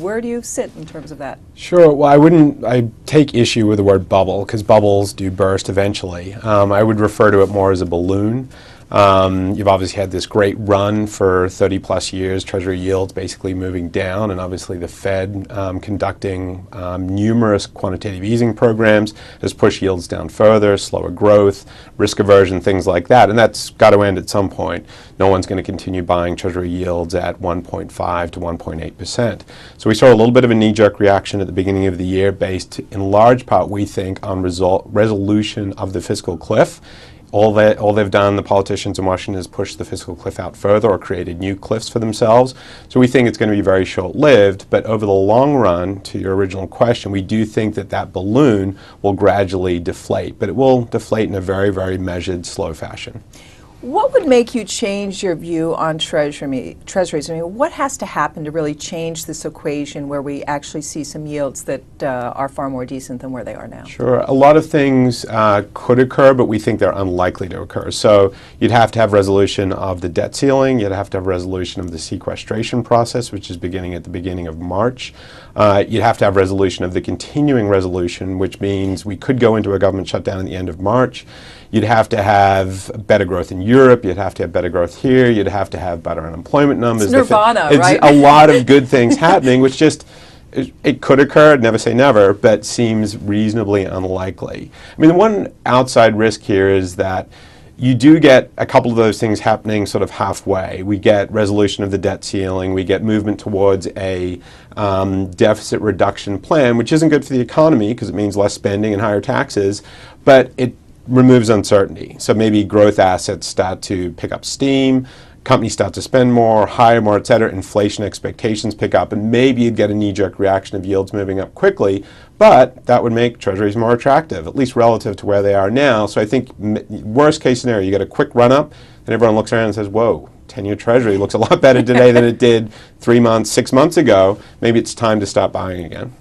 Where do you sit in terms of that? Sure. Well, I take issue with the word bubble because bubbles do burst eventually. I would refer to it more as a balloon. You've obviously had this great run for 30 plus years, Treasury yields basically moving down, and obviously the Fed conducting numerous quantitative easing programs has pushed yields down further, slower growth, risk aversion, things like that, and that's got to end at some point. No one's going to continue buying Treasury yields at 1.5 to 1.8%. So we saw a little bit of a knee-jerk reaction at the beginning of the year based in large part, we think, on resolution of the fiscal cliff. All they've done, the politicians in Washington, is push the fiscal cliff out further or created new cliffs for themselves. So we think it's going to be very short-lived, but over the long run, to your original question, we do think that that balloon will gradually deflate, but it will deflate in a very, very measured, slow fashion. What would make you change your view on treasuries? I mean, what has to happen to really change this equation where we actually see some yields that are far more decent than where they are now? Sure. A lot of things could occur, but we think they're unlikely to occur. So you'd have to have resolution of the debt ceiling. You'd have to have resolution of the sequestration process, which is beginning at the beginning of March. You'd have to have resolution of the continuing resolution, which means we could go into a government shutdown at the end of March. You'd have to have better growth in Europe. You'd have to have better growth here. You'd have to have better unemployment numbers. It's nirvana, right? It's a lot of good things happening, which just, it could occur, never say never, but seems reasonably unlikely. I mean, the one outside risk here is that you do get a couple of those things happening sort of halfway. We get resolution of the debt ceiling. We get movement towards a deficit reduction plan, which isn't good for the economy because it means less spending and higher taxes, but it removes uncertainty. So maybe growth assets start to pick up steam, companies start to spend more, hire more, et cetera, inflation expectations pick up, and maybe you'd get a knee-jerk reaction of yields moving up quickly, but that would make treasuries more attractive, at least relative to where they are now. So I think worst case scenario, you get a quick run up, and everyone looks around and says, whoa, 10-year treasury looks a lot better today than it did 3 months, 6 months ago. Maybe it's time to stop buying again.